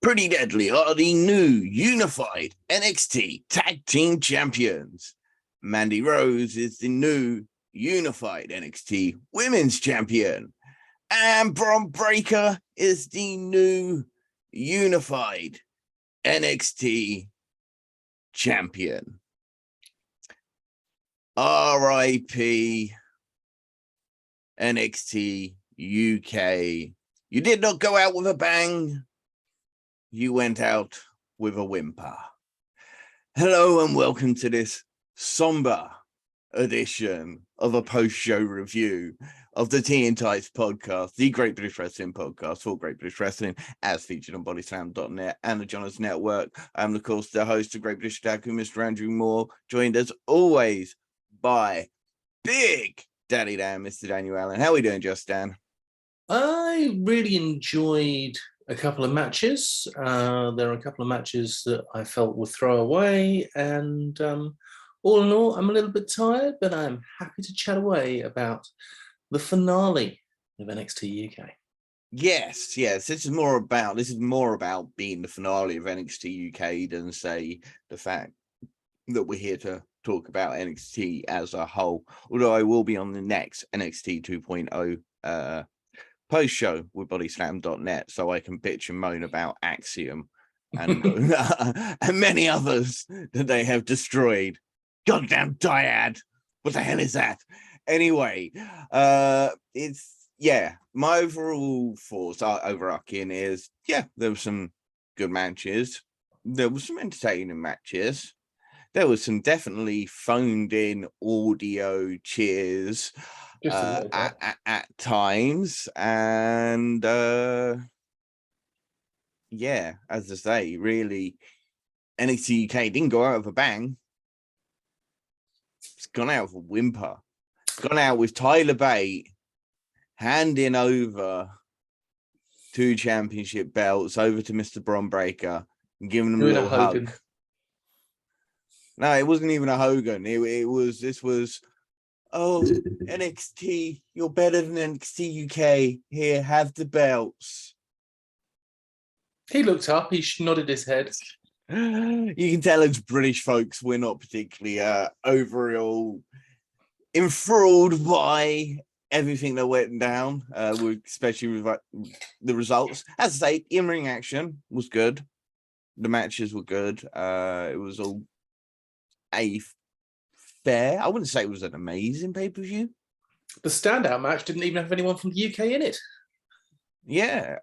Pretty Deadly are the new unified NXT Tag Team Champions. Mandy Rose is the new unified NXT Women's Champion. And Bron Breakker is the new unified NXT Champion. R.I.P. NXT UK. You did not go out with a bang. You went out with a whimper. Hello and welcome to this somber edition of a post-show review of the Tea and Tights podcast, the Great British Wrestling podcast for Great British Wrestling, as featured on bodyslam.net and the Jonas Network. I'm, of course, the host of Great British Otaku, Mr. Andrew Moore, joined as always by Big Daddy Dan, Mr. Daniel Allen. How are we doing, Just Dan? I really enjoyed a couple of matches. There are a couple of matches that I felt were throwaway, and all in all, I'm a little bit tired, but I'm happy to chat away about the finale of NXT UK. Yes. This is more about being the finale of NXT UK than say the fact that we're here to talk about NXT as a whole. Although I will be on the next NXT 2.0 post show with bodyslam.net, so I can bitch and moan about Axiom and and many others that they have destroyed. Goddamn dyad! What the hell is that? Anyway, my overall thoughts are overarching is there were some good matches, there was some entertaining matches, there was some definitely phoned in audio cheers at times, and as I say, really, NXT UK didn't go out with a bang. It's gone out with a whimper. It's gone out with Tyler Bate handing over 2 championship belts over to Mr. Bron Breakker and giving him a little hug. No, it wasn't even a Hogan. This was, oh, NXT, you're better than NXT UK. Here, have the belts. He looked up, he nodded his head. You can tell as British folks, we're not particularly overall enthralled by everything that went down, especially with the results. As I say, in-ring action was good. The matches were good. It was all fair. I wouldn't say it was an amazing pay-per-view. The standout match didn't even have anyone from the UK in it. Yeah,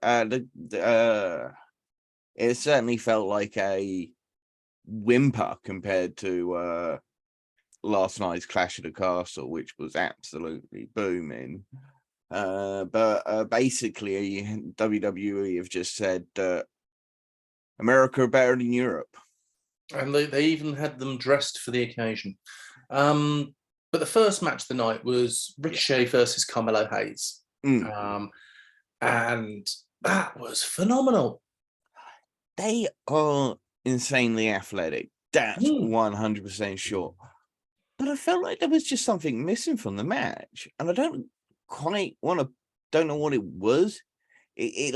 it certainly felt like a whimper compared to last night's Clash of the Castle, which was absolutely booming. But basically, WWE have just said that America are better than Europe. And they even had them dressed for the occasion. But the first match of the night was Ricochet versus Carmelo Hayes. And that was phenomenal. They are insanely athletic. That's 100% sure. But I felt like there was just something missing from the match. And I don't know what it was. It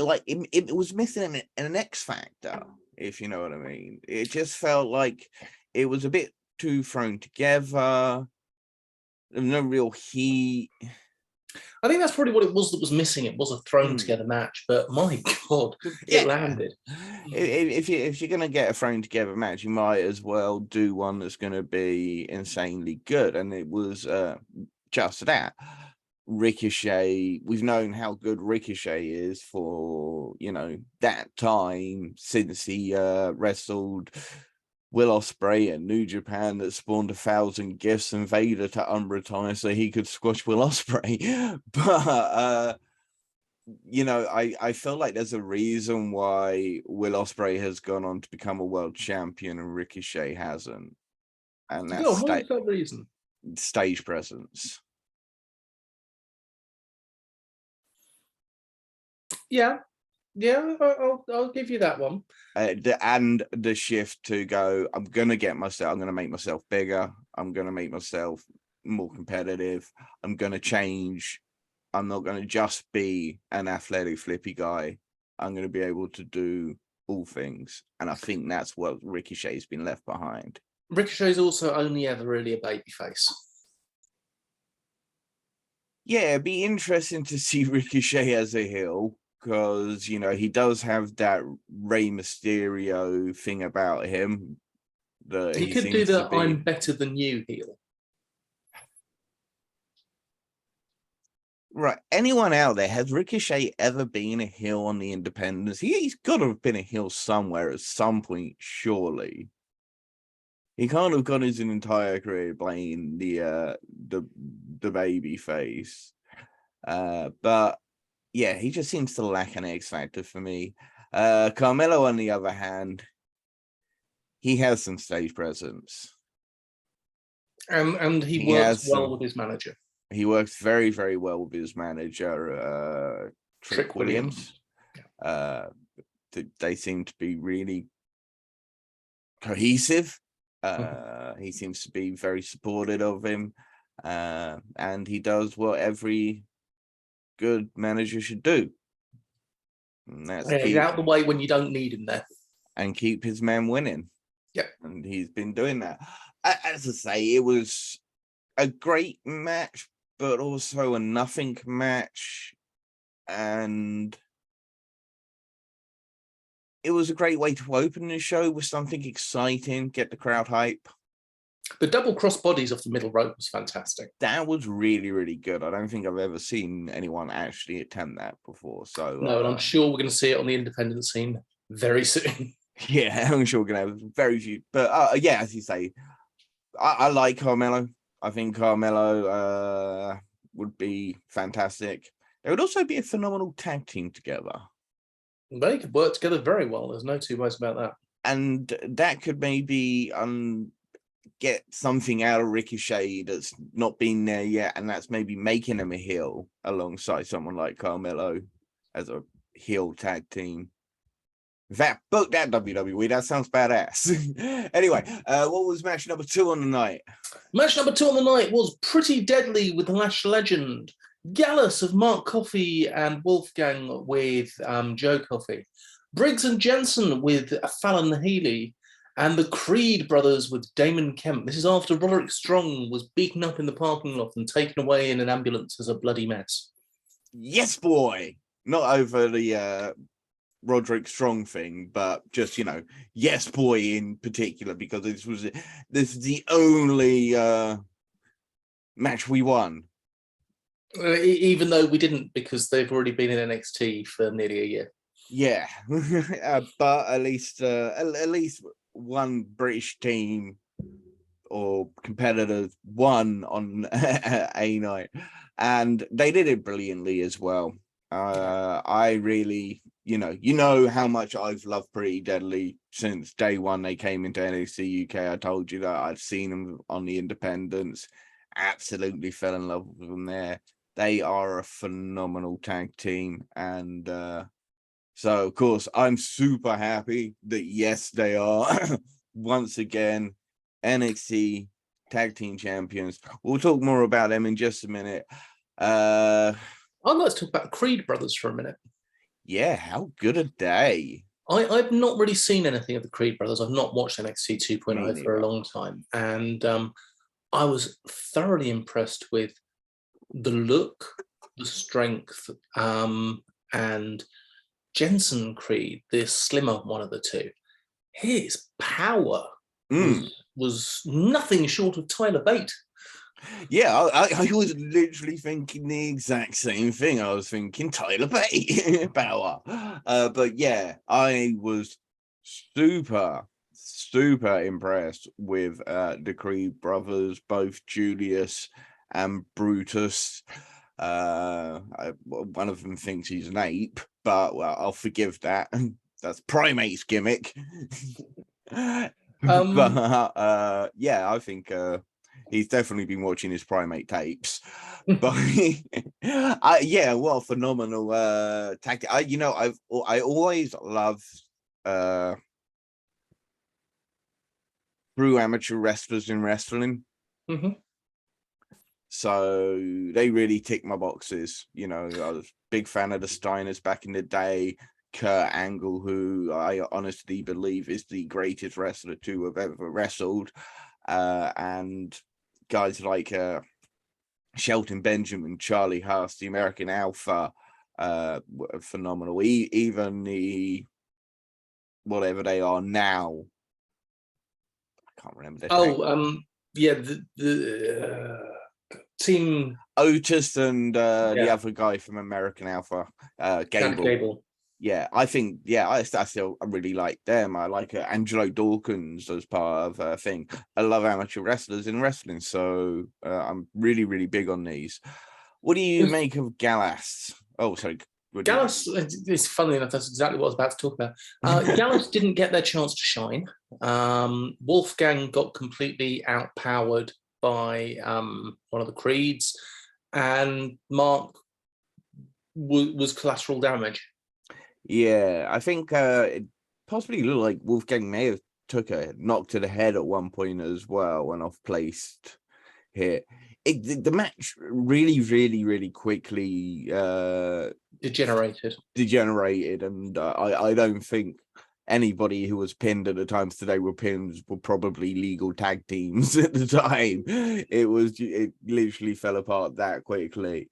was missing an X factor, if you know what I mean. It just felt like it was a bit too thrown together. There was no real heat. I think that's probably what it was that was missing. It was a thrown together match, but my God, it landed. If you're going to get a thrown together match, you might as well do one that's going to be insanely good. And it was just that. Ricochet, we've known how good Ricochet is for, that time since he wrestled Will Ospreay in New Japan that spawned 1,000 gifts and Vader to unretire so he could squash Will Ospreay. But, I feel like there's a reason why Will Ospreay has gone on to become a world champion and Ricochet hasn't. And that's what is that reason? Stage presence. Yeah, I'll give you that one. The shift to go, I'm going to make myself bigger. I'm going to make myself more competitive. I'm going to change. I'm not going to just be an athletic flippy guy. I'm going to be able to do all things. And I think that's what Ricochet's been left behind. Ricochet's also only ever really a babyface. Yeah, it'd be interesting to see Ricochet as a heel, because, you know, he does have that Rey Mysterio thing about him. That He he could do seems to the be... I'm better than you heel. Right. Anyone out there, has Ricochet ever been a heel on the independents? He's got to have been a heel somewhere at some point, surely. He can't have got his entire career playing the baby face. But yeah, he just seems to lack an X factor for me. Carmelo, on the other hand, he has some stage presence. And he works well with his manager. He works very, very well with his manager, Trick Williams. Yeah. They seem to be really cohesive. He seems to be very supportive of him. And he does what every good manager should do. And that's he's out the way when you don't need him there. And keep his man winning. Yep. And he's been doing that. As I say, it was a great match, but also a nothing match. And it was a great way to open the show with something exciting, get the crowd hype. The double cross bodies off the middle rope was fantastic. That was really, really good. I don't think I've ever seen anyone actually attempt that before. So no, and I'm sure we're going to see it on the independent scene very soon. Yeah, I'm sure we're going to have very few. But yeah, as you say, I like Carmelo. I think Carmelo would be fantastic. They would also be a phenomenal tag team together. They could work together very well. There's no two ways about that. And that could maybe get something out of Ricochet that's not been there yet, and that's maybe making him a heel alongside someone like Carmelo as a heel tag team. In fact, book that, WWE. That sounds badass. Anyway, what was match number 2 on the night? Match number 2 on the night was Pretty Deadly with the Lash Legend. Gallus of Mark Coffey and Wolfgang with Joe Coffey. Briggs and Jensen with Fallon Healy. And the Creed brothers with Damon Kemp. This is after Roderick Strong was beaten up in the parking lot and taken away in an ambulance as a bloody mess. Yes, boy. Not over the Roderick Strong thing, but just, you know, yes, boy in particular, because this is the only match we won. Even though we didn't, because they've already been in NXT for nearly a year. Yeah, but at least one British team or competitors won on a night, and they did it brilliantly as well. I really, you know how much I've loved Pretty Deadly since day one they came into NXT UK. I told you that I've seen them on the independents, absolutely fell in love with them there. They are a phenomenal tag team, and so, of course, I'm super happy that, yes, they are once again NXT Tag Team Champions. We'll talk more about them in just a minute. I'd like to talk about Creed brothers for a minute. Yeah, how good a day. I've not really seen anything of the Creed brothers. I've not watched NXT 2.0 for a long time. And I was thoroughly impressed with the look, the strength, and Jensen Creed, the slimmer one of the two, his power was nothing short of Tyler Bate. Yeah, I was literally thinking the exact same thing. I was thinking Tyler Bate power. But yeah, I was super impressed with the Creed brothers, both Julius and Brutus. One of them thinks he's an ape, but well, I'll forgive that. That's Primate's gimmick. But yeah, I think he's definitely been watching his Primate tapes. But yeah, what a phenomenal tactic. I always love true amateur wrestlers in wrestling. Mm-hmm. So they really tick my boxes. You know, I was a big fan of the Steiners back in the day. Kurt Angle, who I honestly believe is the greatest wrestler to have ever wrestled, and guys like Shelton Benjamin, Charlie Haas, the American Alpha, were phenomenal. Even the whatever they are now, I can't remember their tag. Yeah, the team Otis and the other guy from American Alpha, Gable. Yeah, I think, I still really like them. I like Angelo Dawkins as part of a thing. I love amateur wrestlers in wrestling, so I'm really, really big on these. What do you make of Gallus? Oh, sorry. Gallus, it's funny enough, that's exactly what I was about to talk about. Gallus didn't get their chance to shine. Wolfgang got completely outpowered by one of the Creeds, and Mark was collateral damage. Yeah, I think it possibly looked like Wolfgang may have took a knock to the head at one point as well, an off-placed hit. The match really, really, really quickly degenerated, and I don't think anybody who was pinned at the times today were probably legal tag teams at the time. It literally fell apart that quickly.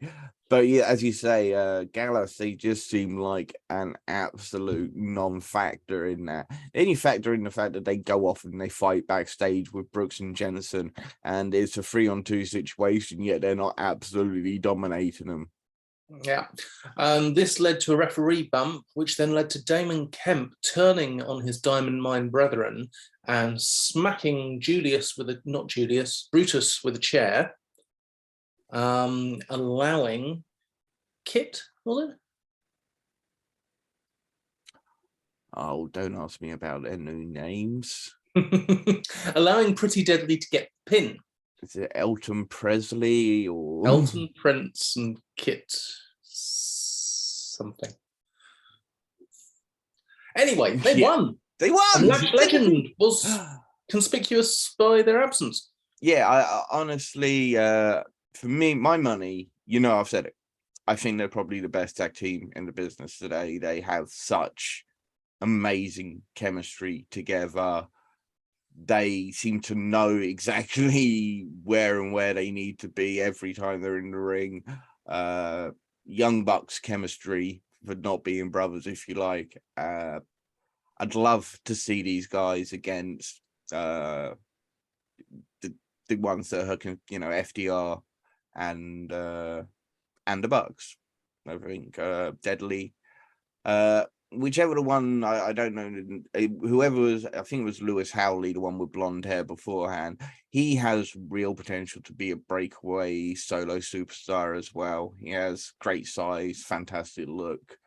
But yeah, as you say, Gallus, they just seem like an absolute non-factor in that. Then you factor in the fact that they go off and they fight backstage with Brooks and Jensen, and it's a 3-on-2 situation, yet they're not absolutely dominating them. Yeah, this led to a referee bump, which then led to Damon Kemp turning on his Diamond Mine brethren and smacking Brutus with a chair, allowing Kit, was it? Oh, don't ask me about their new names. Allowing Pretty Deadly to get the pin. Is it Elton Presley or Elton Prince and Kit something? Anyway, they won. They won. And Lash Legend was conspicuous by their absence. Yeah, I honestly, for me, my money, I've said it. I think they're probably the best tag team in the business today. They have such amazing chemistry together. They seem to know exactly where they need to be every time they're in the ring. Young Bucks chemistry for not being brothers, if you like. I'd love to see these guys against the ones that are, FDR and the Bucks. I think Deadly. Whichever the one, I don't know, whoever was, I think it was Lewis Howley, the one with blonde hair beforehand. He has real potential to be a breakaway solo superstar as well. He has great size, fantastic look.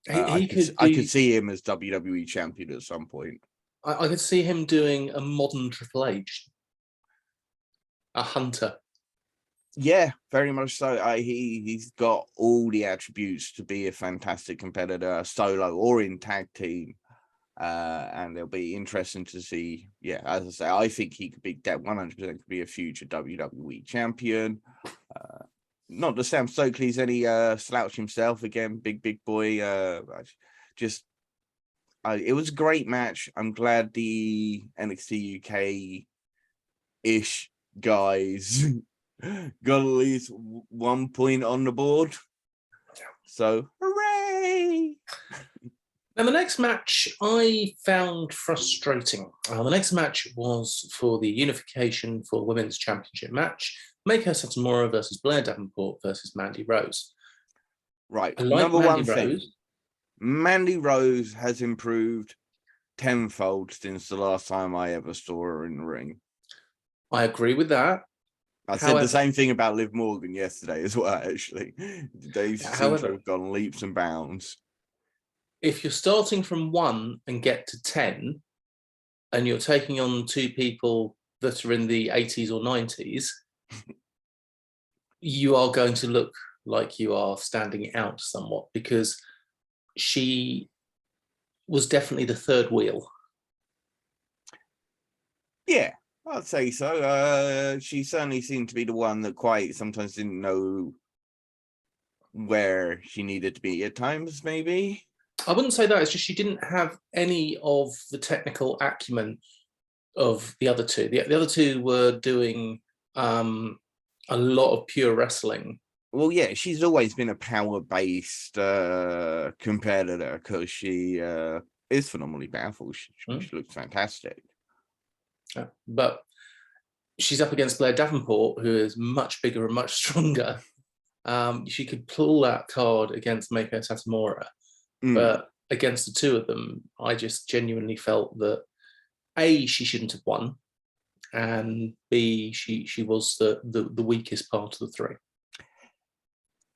I could see him as WWE champion at some point. I could see him doing a modern Triple H, a hunter. Yeah, very much so. He's got all the attributes to be a fantastic competitor, solo or in tag team. And it'll be interesting to see. Yeah, as I say, I think he could be 100% could be a future WWE champion. Not that Sam Stokely's any slouch himself. Again, big boy. It was a great match. I'm glad the NXT UK ish guys got at least 1 point on the board. So, hooray! Now, the next match I found frustrating. The next match was for the unification for the Women's Championship match. Meiko Satomura versus Blair Davenport versus Mandy Rose. Right. Number one thing. Mandy Rose has improved tenfold since the last time I ever saw her in the ring. I agree with that. I said the same thing about Liv Morgan yesterday as well, actually. They seem to have gone leaps and bounds. If you're starting from 1 and get to 10, and you're taking on 2 people that are in the 80s or 90s, you are going to look like you are standing out somewhat, because she was definitely the third wheel. Yeah, I'd say so. She certainly seemed to be the one that quite sometimes didn't know where she needed to be at times, maybe. I wouldn't say that. It's just she didn't have any of the technical acumen of the other two. The other two were doing a lot of pure wrestling. Well, yeah, she's always been a power-based competitor because she is phenomenally powerful. She looks fantastic. But she's up against Blair Davenport, who is much bigger and much stronger. She could pull that card against Meiko Satomura, but against the two of them, I just genuinely felt that A, she shouldn't have won, and B, she was the weakest part of the three.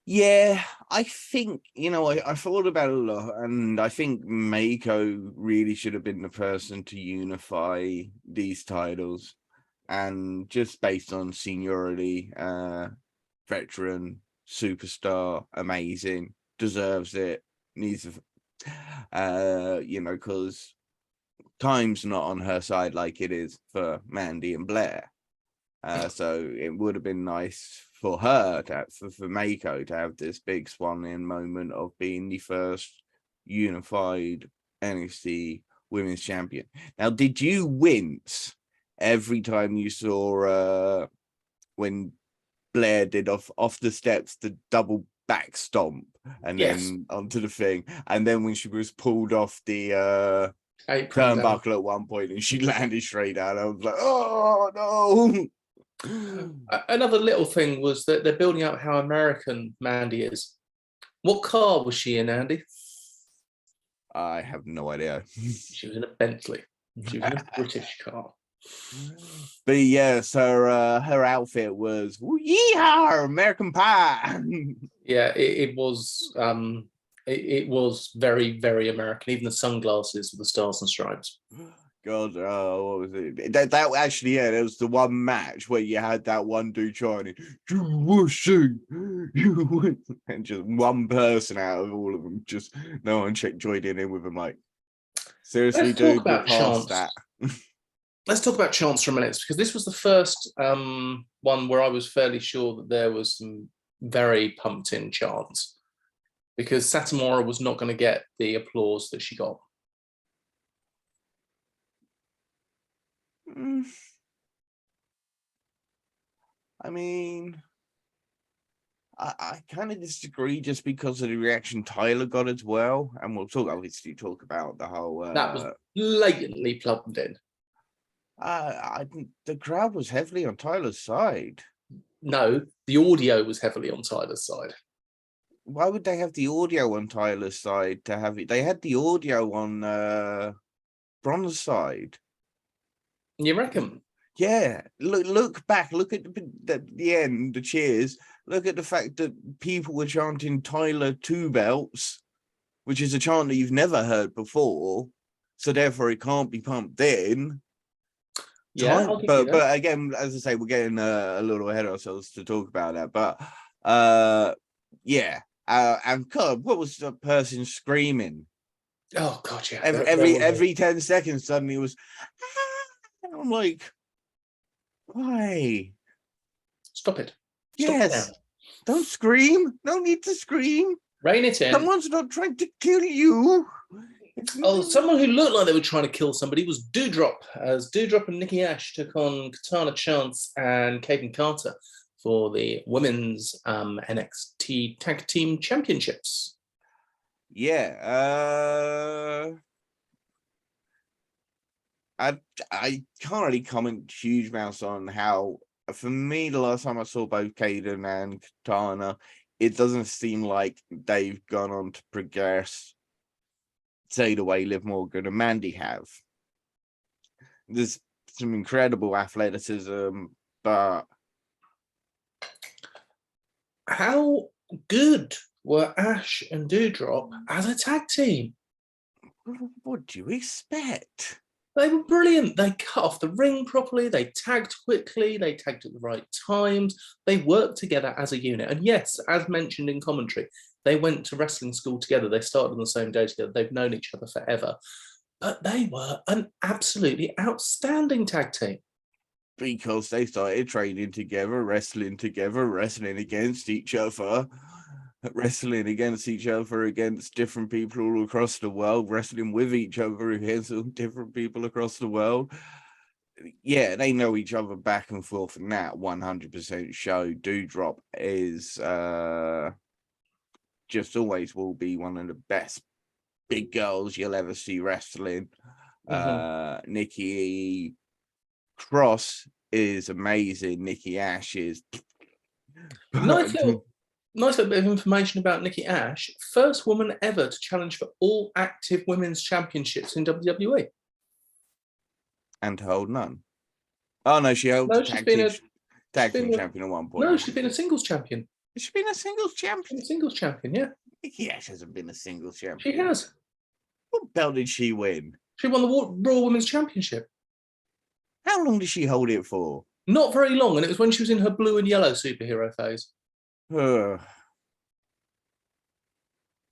Yeah, I think, I thought about it a lot, and I think Meiko really should have been the person to unify these titles. And just based on seniority, veteran, superstar, amazing, deserves it, needs to, because time's not on her side like it is for Mandy and Blair. So it would have been nice for her to have, for Meiko to have this big swan-in moment of being the first unified NXT Women's Champion. Now, did you wince every time you saw when Blair did off the steps the double back stomp and then onto the thing, and then when she was pulled off the turnbuckle at one point and she landed straight down, I was like, oh no. Another little thing was that they're building up how American Mandy is. What car was she in, Andy? I have no idea. She was in a Bentley. She was in a British car. But yes, her outfit was yeehaw, American Pie. Yeah, it was very, very American. Even the sunglasses with the stars and stripes. God, what was it? That actually, yeah, there was the one match where you had that one dude trying and just one person out of all of them, just no one joined in with him. Like, seriously, dude, we're past that. Let's talk about chance for a minute, because this was the first one where I was fairly sure that there was some very pumped in chants, because Satomura was not going to get the applause that she got. I mean, I kind of disagree just because of the reaction Tyler got as well, and we'll obviously talk about the whole that was blatantly plugged in. I think the crowd was heavily on Tyler's side. No, the audio was heavily on Tyler's side. Why would they have the audio on Tyler's side to have it? They had the audio on Bron's side. You reckon? Yeah. Look back. Look at the end, the cheers. Look at the fact that people were chanting Tyler 2 belts, which is a chant that you've never heard before. So therefore it can't be pumped in. Yeah, but again, as I say, we're getting a little ahead of ourselves to talk about that. But yeah, and God, what was the person screaming? Oh God, yeah. Every 10 seconds, suddenly it was. I'm like, why? Stop it. Yes, don't scream. No need to scream. Rein it in. Someone's not trying to kill you. Oh, someone who looked like they were trying to kill somebody was Doudrop, as Doudrop and A.S.H took on Katana Chance and Kaden Carter for the women's NXT Tag Team Championships. Yeah, I can't really comment huge amounts on how, for me, the last time I saw both Kaden and Katana, it doesn't seem like they've gone on to progress, say, the way Liv Morgan and Mandy have. There's some incredible athleticism, but how good were Ash and Doudrop as a tag team? What do you expect? They were brilliant. They cut off the ring properly. They tagged quickly. They tagged at the right times. They worked together as a unit. And yes, as mentioned in commentary, they went to wrestling school together. They started on the same day together. They've known each other forever. But they were an absolutely outstanding tag team. Because they started training together, wrestling against each other. wrestling against each other, against different people all across the world, wrestling with each other against different people across the world. Yeah, they know each other back and forth, and that 100% show. Doudrop is just always will be one of the best big girls you'll ever see wrestling. Nikki Cross is amazing. Nikki Ash is Nice little bit of information about Nikki Ash. First woman ever to challenge for all active women's championships in WWE. and to hold none. Oh no, she held No, the tag team champion at one point. No, she's been a singles champion. Has she been a singles champion? Yeah. Nikki Ash hasn't been a singles champion. She has. What belt did she win? She won the Raw Women's Championship. How long did she hold it for? Not very long, and it was when she was in her blue and yellow superhero phase.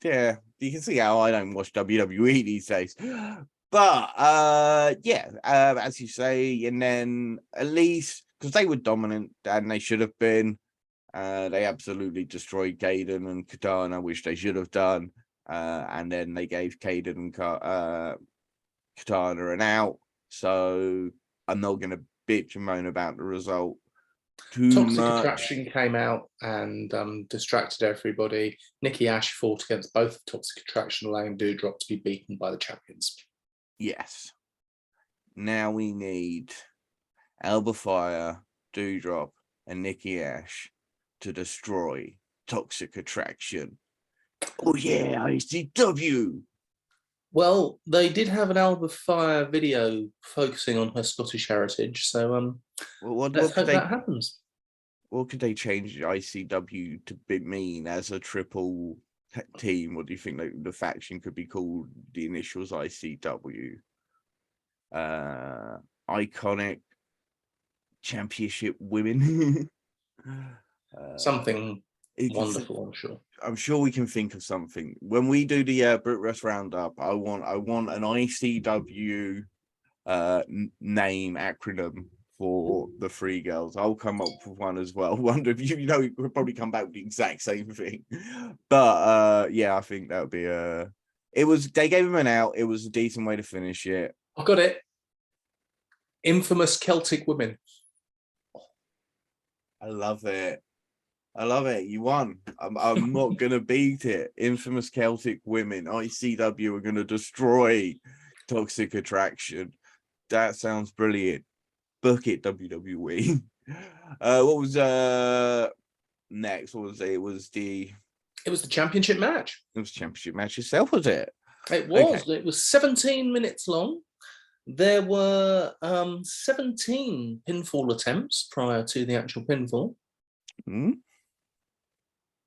Yeah, you can see how I don't watch WWE these days. But as you say, and then at least because they were dominant and they should have been, they absolutely destroyed Caden and Katana, which they should have done. And then they gave Caden and Katana an out. So I'm not going to bitch and moan about the result Toxic Attraction came out and distracted everybody. Nikki Ash fought against both Toxic Attraction, allowing Doudrop to be beaten by the champions. Yes. Now we need Alba Fire, Doudrop, and Nikki Ash to destroy Toxic Attraction. Oh yeah, ICW. Well, they did have an Alba Fire video focusing on her Scottish heritage, so let's hope that happens. What could they change ICW to mean as a triple team? What do you think the faction could be called? The initials ICW. Iconic Championship Women. Something wonderful, I'm sure. I'm sure we can think of something. When we do the Brit Rest Roundup, I want an ICW name acronym for the three girls. I'll come up with one as well. Wonder if you know we'll probably come back with the exact same thing. But yeah, I think that would be they gave him an out. It was a decent way to finish it. I got it. Infamous Celtic Women. I love it. You won. I'm not gonna beat it. Infamous Celtic Women. ICW are gonna destroy Toxic Attraction. That sounds brilliant. Book it, WWE. What was next? What was it? It was the championship match. It was championship match itself, was it? It was. Okay. It was 17 minutes long. There were 17 pinfall attempts prior to the actual pinfall.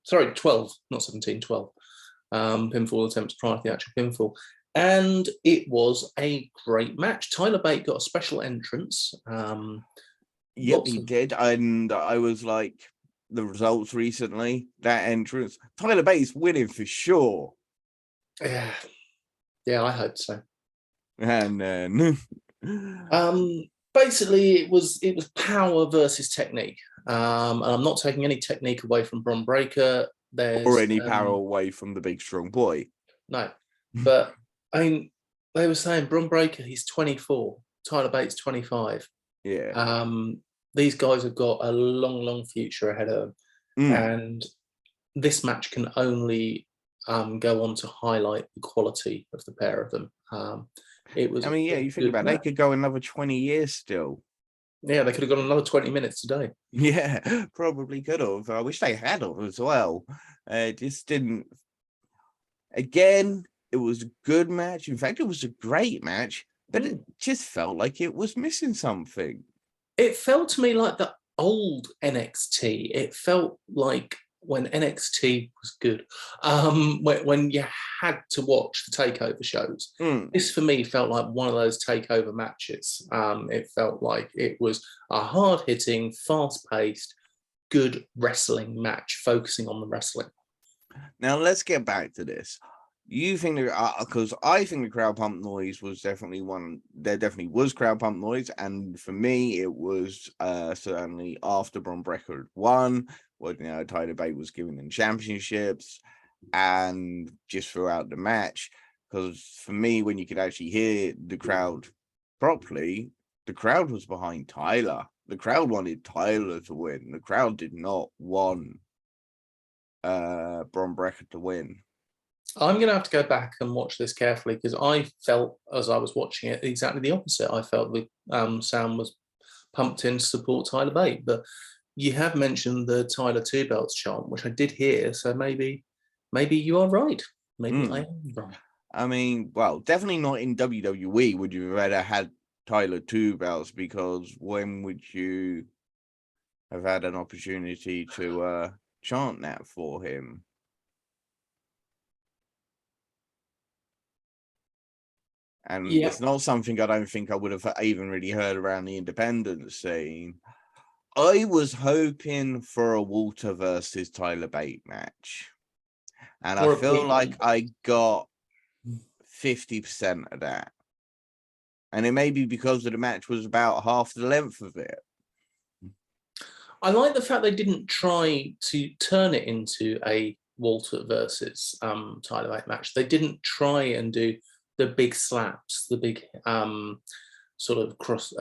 Sorry, 12, not 17, 12 pinfall attempts prior to the actual pinfall. And it was a great match. Tyler Bate got a special entrance. Yep, he did. And I was like, the results recently, that entrance, Tyler Bate's winning for sure. Yeah, I hope so. And then basically it was power versus technique. And I'm not taking any technique away from Bron Breakker. Or any power away from the big strong boy. No. But I mean, they were saying Bron Breakker, he's 24, Tyler Bates 25. Yeah. These guys have got a long, long future ahead of them. And this match can only go on to highlight the quality of the pair of them. It was. I mean, yeah, you think about it, they could go another 20 years still. Yeah, they could have gone another 20 minutes today. Yeah, probably could have. I wish they had as well. Just didn't. Again, it was a good match. In fact, it was a great match, but it just felt like it was missing something. It felt to me like the old NXT. It felt like when NXT was good, when you had to watch the takeover shows. This for me felt like one of those takeover matches. It felt like it was a hard-hitting, fast-paced, good wrestling match, focusing on the wrestling. Now let's get back to this. You think because I think the crowd pump noise was definitely one. There definitely was crowd pump noise, and for me, it was certainly after Bron Breakker won, Well, Tyler Bate was giving them championships and just throughout the match. Because for me, when you could actually hear the crowd properly, the crowd was behind Tyler. The crowd wanted Tyler to win. The crowd did not want Bron Breakker to win. I'm going to have to go back and watch this carefully because I felt, as I was watching it, exactly the opposite. I felt that Sam was pumped in to support Tyler Bate. But you have mentioned the Tyler Two Belts chant, which I did hear. So maybe you are right. Maybe I am right. I mean, well, definitely not in WWE would you have rather had Tyler Two Belts, because when would you have had an opportunity to chant that for him? And it's not something I don't think I would have even really heard around the independent scene. I was hoping for a Walter versus Tyler Bate match. And I feel like I got 50% of that. And it may be because the match was about half the length of it. I like the fact they didn't try to turn it into a Walter versus Tyler Bate match. They didn't try and do the big slaps, the big sort of cross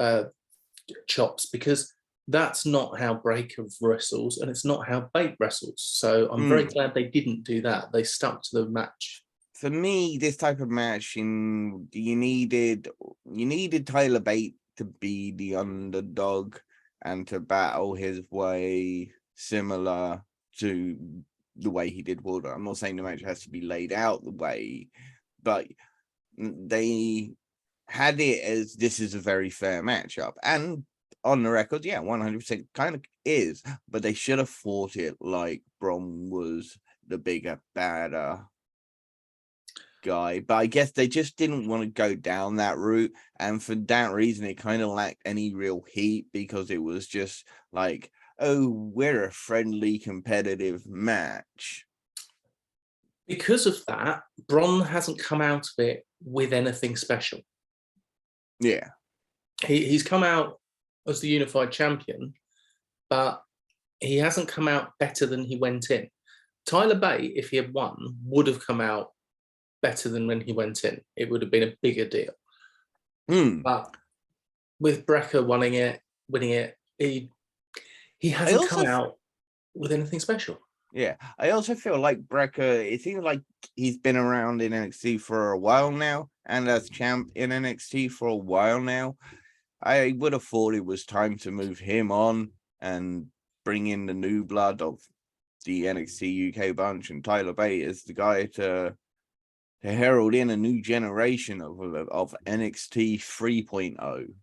chops, because that's not how Breakker wrestles, and it's not how Bate wrestles. So I'm very glad they didn't do that. They stuck to the match. For me, this type of match, you needed Tyler Bate to be the underdog and to battle his way similar to the way he did Walter. I'm not saying the match has to be laid out the way, but they had it as this is a very fair matchup. And on the record, yeah, 100% kind of is, but they should have fought it like Bron was the bigger, badder guy. But I guess they just didn't want to go down that route, and for that reason it kind of lacked any real heat, because it was just like, oh, we're a friendly competitive match. Because of that, Bron hasn't come out of it with anything special. Yeah, he's come out as the unified champion, but he hasn't come out better than he went in. Tyler Bate, if he had won, would have come out better than when he went in. It would have been a bigger deal. But with Breakker winning it, he hasn't come out with anything special. Yeah, I also feel like Breakker, it seems like he's been around in NXT for a while now, and as champ in NXT for a while now. I would have thought it was time to move him on and bring in the new blood of the NXT UK bunch, and Tyler Bate is the guy to herald in a new generation of NXT 3.0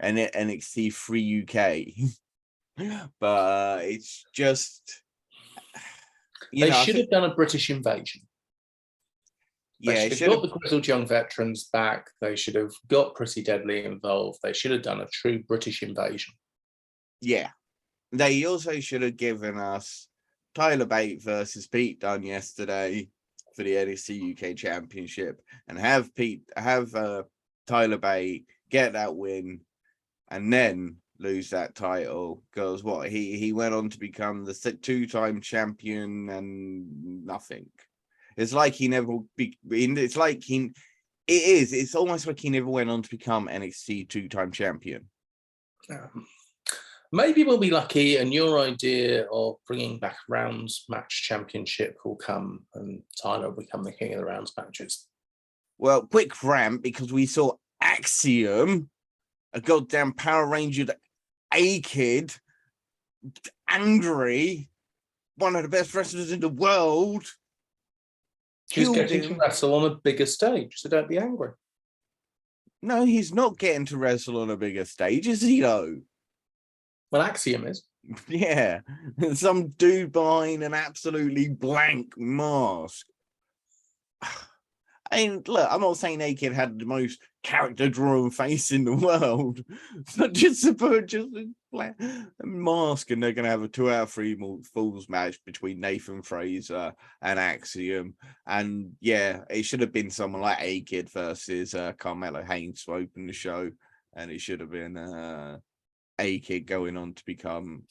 and NXT 3 UK. But it's just, they should have done a British invasion. Yeah, they should have got the Grizzled Young Veterans back. They should have got Pretty Deadly involved. They should have done a true British invasion. Yeah. They also should have given us Tyler Bate versus Pete Dunne yesterday for the NXT UK Championship, and have Tyler Bate get that win and then lose that title, because he went on to become the two-time champion and nothing. It's like he never it's almost like he never went on to become NXT two-time champion. Maybe we'll be lucky and your idea of bringing back rounds match championship will come and Tyler will become the king of the rounds matches. Well, quick rant, because we saw Axiom, a goddamn Power Ranger A-Kid, angry, one of the best wrestlers in the world. He's getting to wrestle on a bigger stage, so don't be angry. No, he's not getting to wrestle on a bigger stage, is he though? Well, Axiom is. Yeah, some dude behind an absolutely blank mask. I mean, look, I'm not saying A-Kid had the most character-drawn face in the world, but just a mask, and they're going to have a 2 out of 3 Falls match between Nathan Fraser and Axiom. And yeah, it should have been someone like A-Kid versus Carmelo Haynes to open the show, and it should have been A-Kid going on to become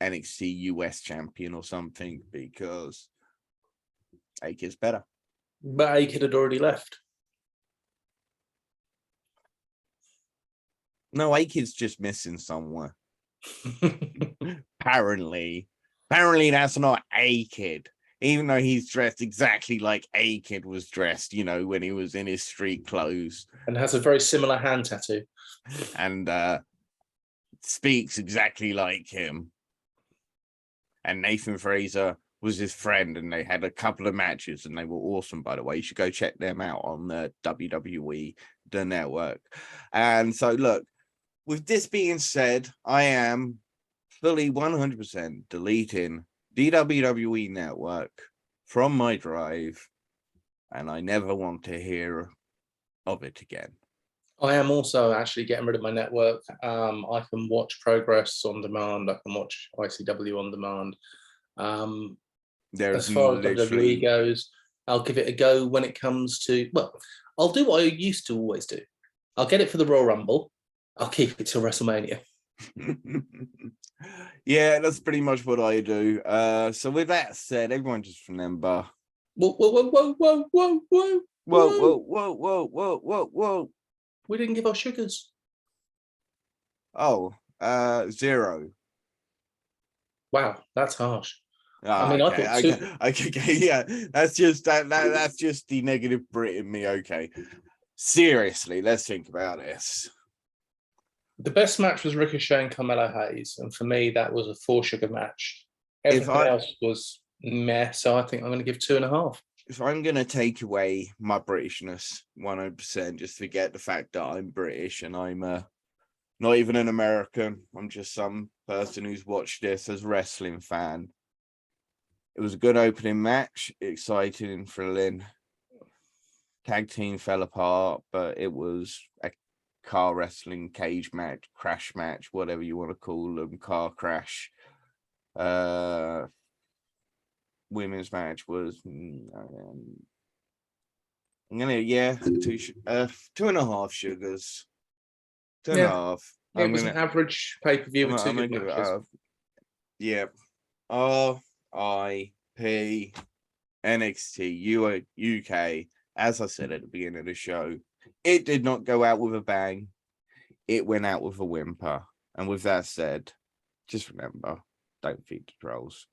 NXT US champion or something, because A.H is better. But A-Kid had already left. No, A.H just missing somewhere. Apparently that's not A-Kid. Even though he's dressed exactly like A-Kid was dressed, you know, when he was in his street clothes. And has a very similar hand tattoo. And speaks exactly like him. And Nathan Fraser was his friend, and they had a couple of matches, and they were awesome, by the way. You should go check them out on the WWE, the network. And so, look, with this being said, I am fully 100% deleting the WWE network from my drive, and I never want to hear of it again. I am also actually getting rid of my network. I can watch Progress on demand. I can watch ICW on demand. There's As far as literally WWE goes, I'll give it a go when it comes to, well, I'll do what I used to always do. I'll get it for the Royal Rumble. I'll keep it till WrestleMania. Yeah, that's pretty much what I do. So with that said, everyone just remember. Whoa, whoa, whoa, whoa, whoa, whoa, whoa, Whoa, whoa, whoa, whoa, whoa, whoa, whoa. We didn't give our sugars. Oh, 0. Wow, that's harsh. Ah, I mean, okay, I thought okay, yeah. That's just that's just the negative Brit in me. Okay. Seriously, let's think about this. the best match was Ricochet and Carmelo Hayes, and for me, that was a 4 sugar match. If Everything else was meh, so I think I'm going to give 2.5. If I'm gonna take away my Britishness 100%, just forget the fact that I'm British and I'm not even an American. I'm just some person who's watched this as a wrestling fan. It was a good opening match, exciting and thrilling. Tag team fell apart, but it was a car wrestling cage match, crash match, whatever you want to call them, car crash. Women's match was I'm gonna 2.5 sugars. 2.5. It was an average pay-per-view with 2 good matches. Yeah. RIP NXT UK. As I said at the beginning of the show, it did not go out with a bang. It went out with a whimper. And with that said, just remember, don't feed the trolls.